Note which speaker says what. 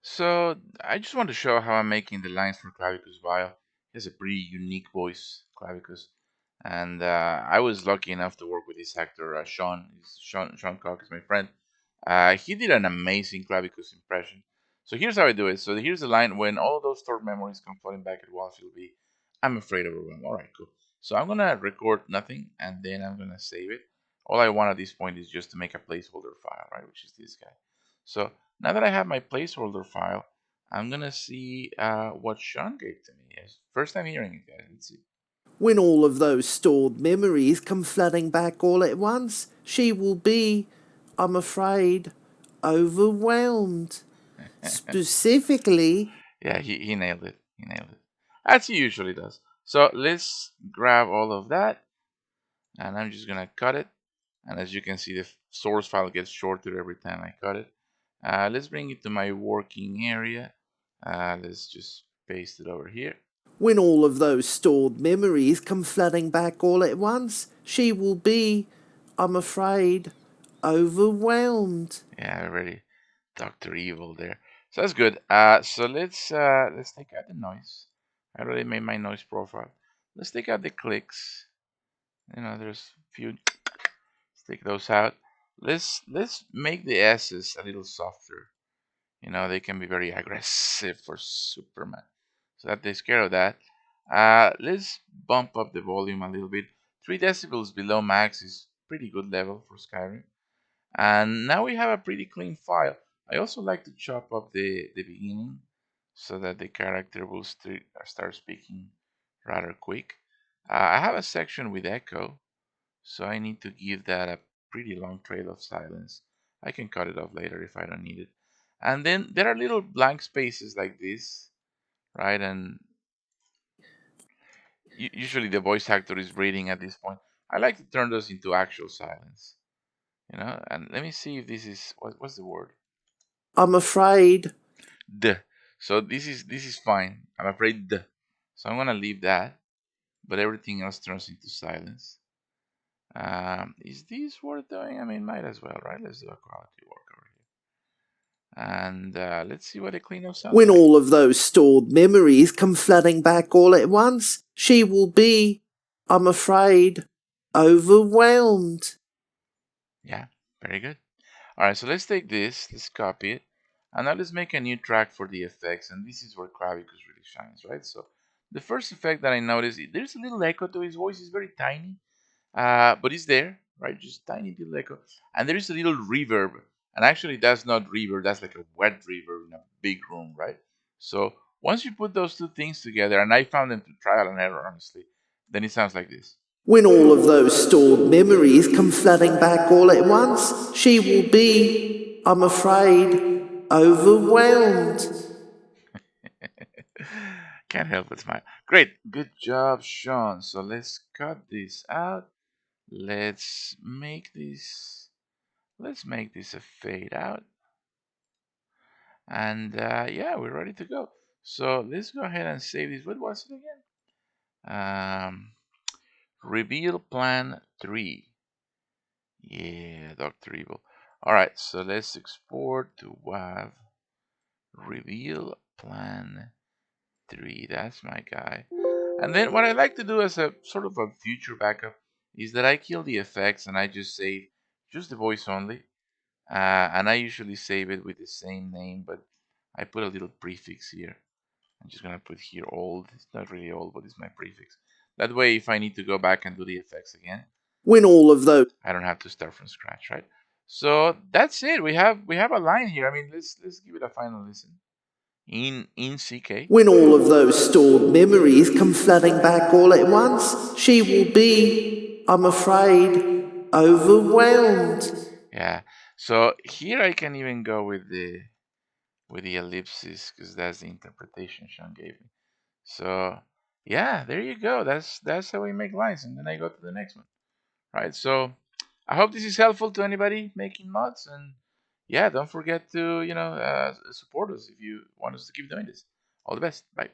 Speaker 1: So I just want to show how I'm making the lines for Clavicus Vile. He has a pretty unique voice, Clavicus, and I was lucky enough to work with this actor, Sean. Sean Cox is my friend. He did an amazing Clavicus impression. So here's how I do it. So here's the line: when all those stored memories come flooding back at once, you'll be, I'm afraid of overwhelm. All right, cool. So I'm gonna record nothing, and then I'm gonna save it. All I want at this point is just to make a placeholder file, right? Which is this guy. So now that I have my placeholder file, I'm gonna see what Sean gave to me. Yes, first time hearing it, guys. Let's see.
Speaker 2: When all of those stored memories come flooding back all at once, she will be, I'm afraid, overwhelmed. Specifically,
Speaker 1: Yeah, he nailed it. He nailed it. As he usually does. So let's grab all of that, and I'm just gonna cut it. And as you can see, the source file gets shorter every time I cut it. Let's bring it to my working area. Let's just paste it over here.
Speaker 2: when all of those stored memories come flooding back all at once, she will be, I'm afraid, overwhelmed.
Speaker 1: Yeah, already Dr. Evil there. So that's good. So let's take out the noise. I already made my noise profile. Let's take out the clicks. There's a few. Let's take those out. Let's make the S's a little softer. They can be very aggressive for Superman. So that takes care of that. Let's bump up the volume a little bit. 3 decibels below max is pretty good level for Skyrim. And now we have a pretty clean file. I also like to chop up the beginning so that the character will start speaking rather quick. I have a section with echo, so I need to give that a pretty long trail of silence. I can cut it off later if I don't need it. And then there are little blank spaces like this, right? And usually the voice actor is reading at this point. I like to turn those into actual silence, And let me see if this is what's the word?
Speaker 2: I'm afraid.
Speaker 1: D. So this is fine. I'm afraid D. So I'm gonna leave that, but everything else turns into silence. Is this worth doing? I mean, might as well, right? Let's do a quality work over here, and let's see what the cleanup sounds
Speaker 2: When
Speaker 1: like.
Speaker 2: all of those stored memories come flooding back all at once, she will be, I'm afraid, overwhelmed.
Speaker 1: Yeah, very good. All right, so let's take this, let's copy it, and now let's make a new track for the effects, and this is where Clavicus really shines, right? So the first effect that I noticed, there's a little echo to his voice. It's very tiny, but it's there, right? Just tiny little echo, and there is a little reverb, and actually that's not reverb, that's like a wet reverb in a big room, right? So once you put those two things together, and I found them to trial and error, honestly, then it sounds like this.
Speaker 2: When all of those stored memories come flooding back all at once, she will be, I'm afraid, overwhelmed.
Speaker 1: Can't help but smile. Great, good job, Sean. So let's cut this out. Let's make this. Let's make this a fade out. And yeah, we're ready to go. So let's go ahead and save this. What was it again? Reveal plan 3. Yeah, Dr. Evil. All right, so let's export to WAV. Reveal plan 3. That's my guy. And then what I like to do as a sort of a future backup is that I kill the effects and I just save just the voice only. And I usually save it with the same name, but I put a little prefix here. I'm just gonna put here old. It's not really old, but it's my prefix. That way, if I need to go back and do the effects again,
Speaker 2: When all of those
Speaker 1: I don't have to start from scratch, right? So that's it. We have a line here. I mean, let's give it a final listen. In CK.
Speaker 2: when all of those stored memories come flooding back all at once, she will be, I'm afraid, overwhelmed.
Speaker 1: Yeah. So here I can even go with the ellipsis because that's the interpretation Sean gave me. So yeah, there you go. That's how we make lines, and then I go to the next one. Right. So I hope this is helpful to anybody making mods, and yeah, don't forget to support us if you want us to keep doing this. All the best. Bye.